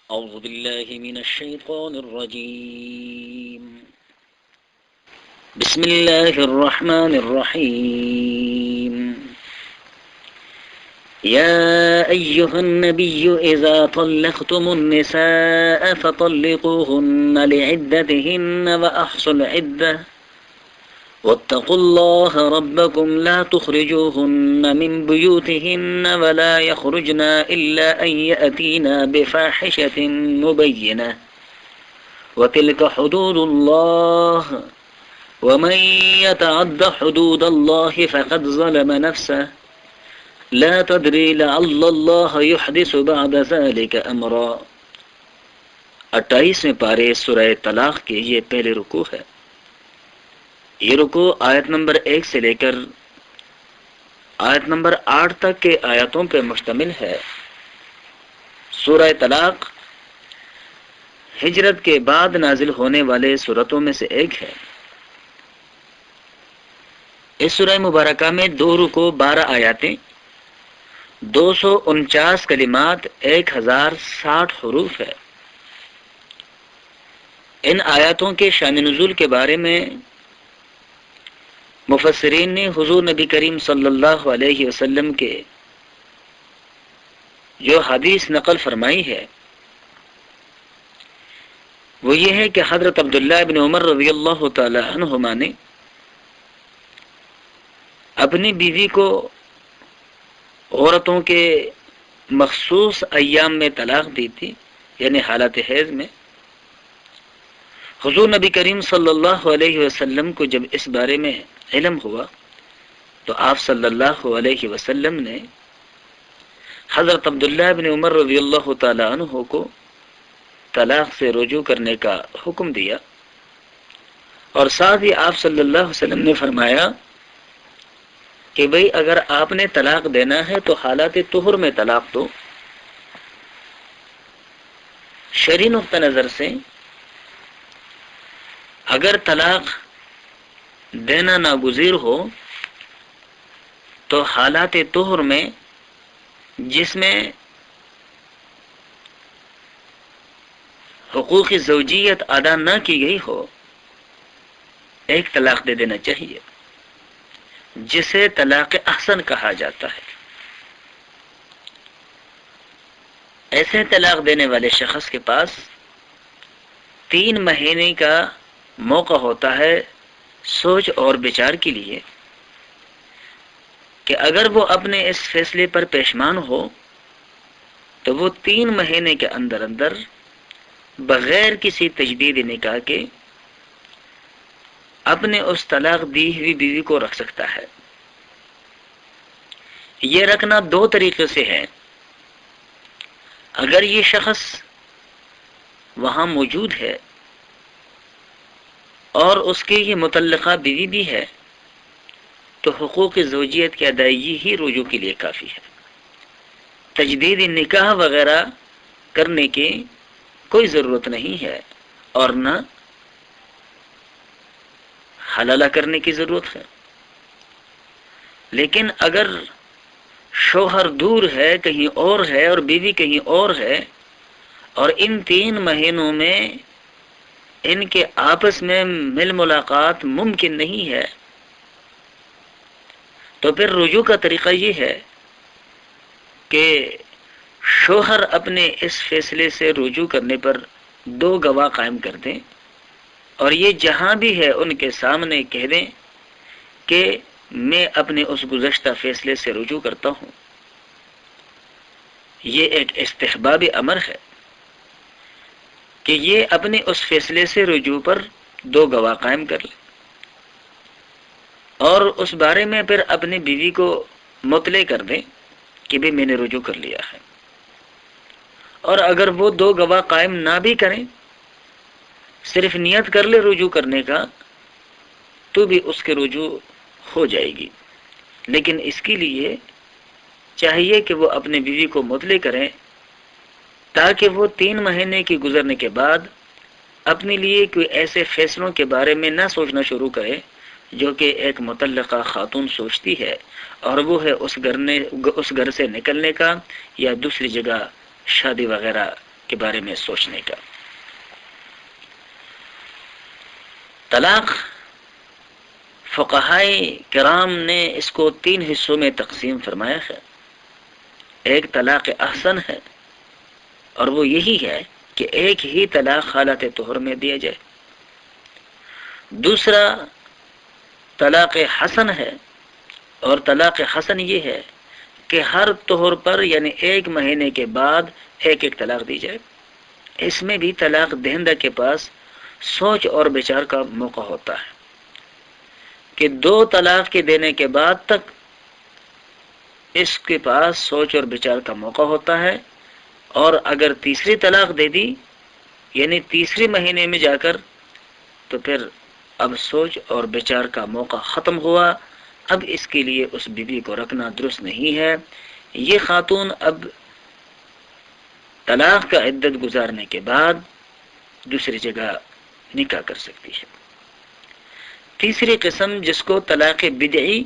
أعوذ بالله من الشيطان الرجيم. بسم الله الرحمن الرحيم. يا أيها النبي إذا طلقتم النساء فطلقوهن لعدتهن وأحصوا العدة واتقوا الله ربكم لا تخرجوهن من بيوتهن ولا يخرجن إلا أن يأتينا بفاحشة مبينة وتلك حدود الله ومن يتعد حدود الله فقد ظلم نفسه لا تدري لعل الله يحدث بعد ذلك امرا. 28ویں پارے سورہ طلاق کے یہ پہلے رکوع ہے. یہ رکوع آیت نمبر 1 سے لے کر آیت نمبر 8 تک کے آیاتوں پر مشتمل ہے. سورہ طلاق ہجرت کے بعد نازل ہونے والے سورتوں میں سے ایک ہے. اس سورہ مبارکہ میں 2 رکوع 12 آیاتیں 249 کلمات 1060 حروف ہے. ان آیاتوں کے شان نزول کے بارے میں مفسرین نے حضور نبی کریم صلی اللہ علیہ وسلم کے جو حدیث نقل فرمائی ہے وہ یہ ہے کہ حضرت عبداللہ بن عمر رضی اللہ تعالی عنہما نے اپنی بیوی کو عورتوں کے مخصوص ایام میں طلاق دی تھی، یعنی حالت حیض میں. حضور نبی کریم صلی اللہ علیہ وسلم کو جب اس بارے میں علم ہوا تو آپ صلی اللہ علیہ وسلم نے حضرت عبداللہ بن عمر رضی اللہ تعالی عنہ کو طلاق سے رجوع کرنے کا حکم دیا، اور ساتھ ہی آپ صلی اللہ علیہ وسلم نے فرمایا کہ بھئی اگر آپ نے طلاق دینا ہے تو حالات طہر میں طلاق دو. شرعی نقطہ نظر سے اگر طلاق دینا ناگزیر ہو تو حالات طہر میں جس میں حقوق زوجیت ادا نہ کی گئی ہو ایک طلاق دے دینا چاہیے، جسے طلاق احسن کہا جاتا ہے. ایسے طلاق دینے والے شخص کے پاس 3 مہینے کا موقع ہوتا ہے سوچ اور بچار کے لیے کہ اگر وہ اپنے اس فیصلے پر پیشمان ہو تو وہ 3 مہینے کے اندر اندر بغیر کسی تجدید نکاح کے اپنے اس طلاق دی ہوئی بیوی کو رکھ سکتا ہے. یہ رکھنا 2 طریقے سے ہے. اگر یہ شخص وہاں موجود ہے اور اس کی یہ متعلقہ بیوی بھی ہے تو حقوق زوجیت کی ادائیگی ہی رجوع کے لیے کافی ہے. تجدید نکاح وغیرہ کرنے کی کوئی ضرورت نہیں ہے اور نہ حلالہ کرنے کی ضرورت ہے. لیکن اگر شوہر دور ہے، کہیں اور ہے، اور بیوی کہیں اور ہے، اور ان 3 مہینوں میں ان کے آپس میں مل ملاقات ممکن نہیں ہے تو پھر رجوع کا طریقہ یہ ہے کہ شوہر اپنے اس فیصلے سے رجوع کرنے پر 2 گواہ قائم کر دیں اور یہ جہاں بھی ہے ان کے سامنے کہہ دیں کہ میں اپنے اس گزشتہ فیصلے سے رجوع کرتا ہوں. یہ ایک استحبابی امر ہے کہ یہ اپنے اس فیصلے سے رجوع پر 2 گواہ قائم کر لیں اور اس بارے میں پھر اپنی بیوی کو مطلع کر دیں کہ بھی میں نے رجوع کر لیا ہے. اور اگر وہ 2 گواہ قائم نہ بھی کریں، صرف نیت کر لے رجوع کرنے کا تو بھی اس کے رجوع ہو جائے گی. لیکن اس کے لیے چاہیے کہ وہ اپنے بیوی کو مطلع کریں تاکہ وہ 3 مہینے کی گزرنے کے بعد اپنے لیے کوئی ایسے فیصلوں کے بارے میں نہ سوچنا شروع کرے جو کہ ایک مطلقہ خاتون سوچتی ہے، اور وہ ہے اس گھر سے نکلنے کا یا دوسری جگہ شادی وغیرہ کے بارے میں سوچنے کا۔ طلاق فقہائے کرام نے اس کو 3 حصوں میں تقسیم فرمایا ہے۔ ایک طلاق احسن ہے، اور وہ یہی ہے کہ ایک ہی طلاق حالت طہر میں دیا جائے۔ دوسرا طلاق حسن ہے، اور طلاق حسن یہ ہے کہ ہر طہر پر یعنی 1 مہینے کے بعد ایک طلاق دی جائے۔ اس میں بھی طلاق دہندہ کے پاس سوچ اور بچار کا موقع ہوتا ہے کہ 2 طلاق کے دینے کے بعد تک اس کے پاس سوچ اور بچار کا موقع ہوتا ہے، اور اگر تیسری طلاق دے دی یعنی تیسری مہینے میں جا کر، تو پھر اب سوچ اور بچار کا موقع ختم ہوا، اب اس کے لیے اس بیوی کو رکھنا درست نہیں ہے۔ یہ خاتون اب طلاق کا عدت گزارنے کے بعد دوسری جگہ نکاح کر سکتی ہے۔ تیسری قسم جس کو طلاق بدعی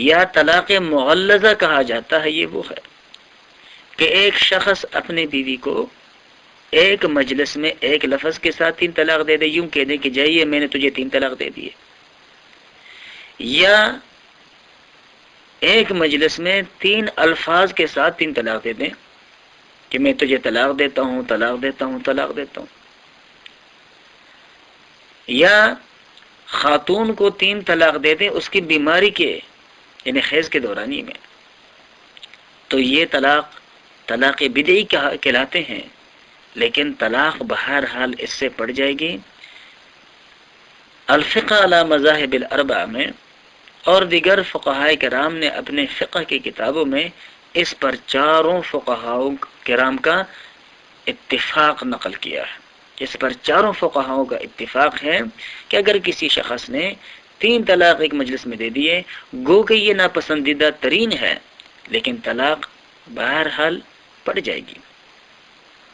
یا طلاق مغلظہ کہا جاتا ہے، یہ وہ ہے کہ ایک شخص اپنے بیوی کو ایک مجلس میں ایک لفظ کے ساتھ 3 طلاق دے دے، یوں کہہ دے کہ جائیے میں نے تجھے 3 طلاق دے دیے، یا ایک مجلس میں 3 الفاظ کے ساتھ 3 طلاق دے دیں کہ میں تجھے طلاق دیتا ہوں، طلاق دیتا ہوں، طلاق دیتا ہوں، یا خاتون کو 3 طلاق دے دیں اس کی بیماری کے یعنی حیض کے دورانی میں، تو یہ طلاق بدعی کہلاتے ہیں، لیکن طلاق بہرحال اس سے پڑ جائے گی۔ الفقہ علی مذاہب الاربعہ میں اور دیگر فقہائے کرام نے اپنے فقہ کی کتابوں میں اس پر 4 فقہاؤ کرام کا اتفاق نقل کیا ہے۔ اس پر 4 فقہاؤں کا اتفاق ہے کہ اگر کسی شخص نے 3 طلاق ایک مجلس میں دے دیے، گو کہ یہ ناپسندیدہ ترین ہے، لیکن طلاق بہرحال پڑ جائے گی۔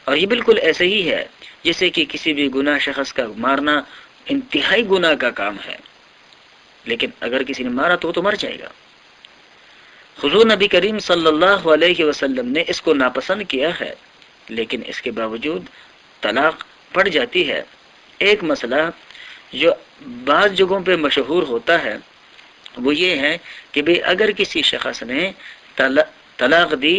اور یہ بالکل ایسے ہی ہے جیسے کہ کسی بھی گناہ شخص کا مارنا انتہائی گناہ کا کام ہے، لیکن اگر کسی نے مارا تو وہ تو مر جائے گا۔ حضور نبی کریم صلی اللہ علیہ وسلم نے اس کو ناپسند کیا ہے، لیکن اس کے باوجود طلاق پڑ جاتی ہے۔ ایک مسئلہ جو بعض جگہوں پہ مشہور ہوتا ہے وہ یہ ہے کہ بھئی اگر کسی شخص نے طلاق دی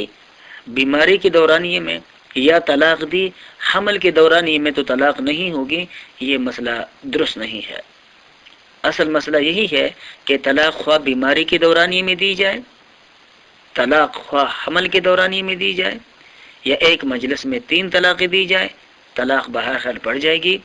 بیماری کے دورانیے میں یا طلاق دی حمل کے دورانیے میں تو طلاق نہیں ہوگی، یہ مسئلہ درست نہیں ہے۔ اصل مسئلہ یہی ہے کہ طلاق خواہ بیماری کے دورانیے میں دی جائے، طلاق خواہ حمل کے دورانیے میں دی جائے، یا ایک مجلس میں 3 طلاقیں دی جائے، طلاق بہرحال پڑ جائے گی۔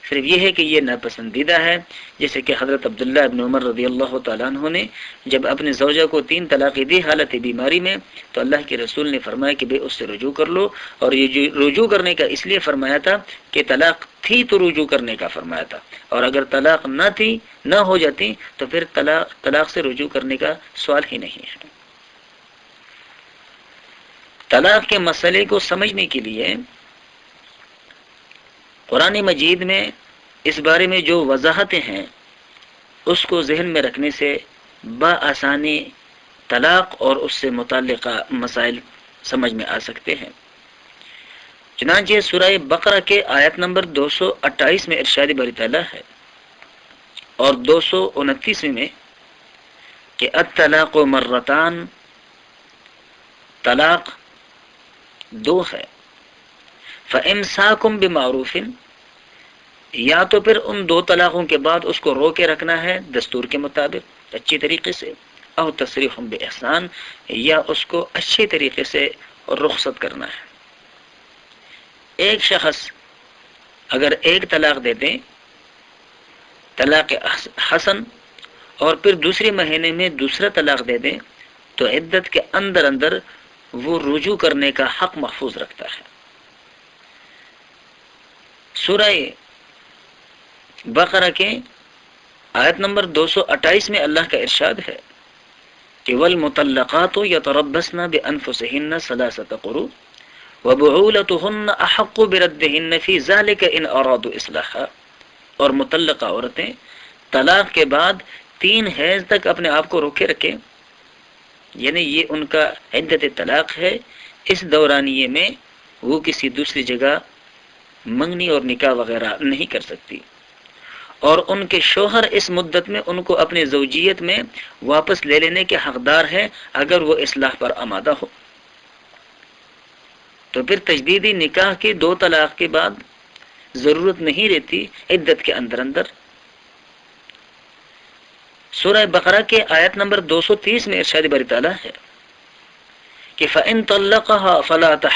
صرف یہ ہے کہ یہ ناپسندیدہ ہے، جیسے کہ حضرت عبداللہ ابن عمر رضی اللہ تعالیٰ عنہ نے جب اپنے زوجہ کو 3 طلاقیں دی حالت بیماری میں، تو اللہ کے رسول نے فرمایا کہ بے اس سے رجوع کر لو، اور یہ رجوع کرنے کا اس لیے فرمایا تھا کہ طلاق تھی تو رجوع کرنے کا فرمایا تھا، اور اگر طلاق نہ تھی نہ ہو جاتی تو پھر طلاق سے رجوع کرنے کا سوال ہی نہیں ہے۔ طلاق کے مسئلے کو سمجھنے کے لیے قرآن مجید میں اس بارے میں جو وضاحتیں ہیں اس کو ذہن میں رکھنے سے بآسانی طلاق اور اس سے متعلقہ مسائل سمجھ میں آ سکتے ہیں۔ چنانچہ سورہ بقرہ کے آیت نمبر 228 میں ارشاد باری تعالیٰ ہے، اور 229 میں کہ الطلاق مرتان، طلاق 2 ہے، فَإِمْسَاكُمْ بِمَعْرُوفٍ، یا تو پھر ان 2 طلاقوں کے بعد اس کو رو کے رکھنا ہے دستور کے مطابق اچھی طریقے سے، او تسریح بإحسان، یا اس کو اچھے طریقے سے رخصت کرنا ہے۔ ایک شخص اگر 1 طلاق دے دیں طلاق حسن، اور پھر دوسرے مہینے میں دوسرا طلاق دے دیں، تو عدت کے اندر اندر وہ رجوع کرنے کا حق محفوظ رکھتا ہے۔ سورہ بقرہ کے آیت نمبر 228 میں اللہ کا ارشاد ہے کہ والمطلقات یتربصن بانفسهن 3 قروء وبعولتهن احق بردهن في ذلك ان ارادوا اصلاحا، اور مطلقہ عورتیں طلاق کے بعد 3 حیض تک اپنے آپ کو روکے رکھیں، یعنی یہ ان کا عدت طلاق ہے۔ اس دورانیے میں وہ کسی دوسری جگہ منگنی اور نکاح وغیرہ نہیں کر سکتی، اور ان کے شوہر اس مدت میں ان کو اپنے زوجیت میں واپس لے لینے کے حقدار ہے اگر وہ اصلاح پر آمادہ ہو۔ تو پھر تجدیدی نکاح کے 2 طلاق کے بعد ضرورت نہیں رہتی عدت کے اندر اندر۔ سورہ بقرہ کے آیت نمبر 230 میں ارشاد باری تعالیٰ ہے کہ فَإِن طَلَّقَهَا فَلَا تَحِلُّ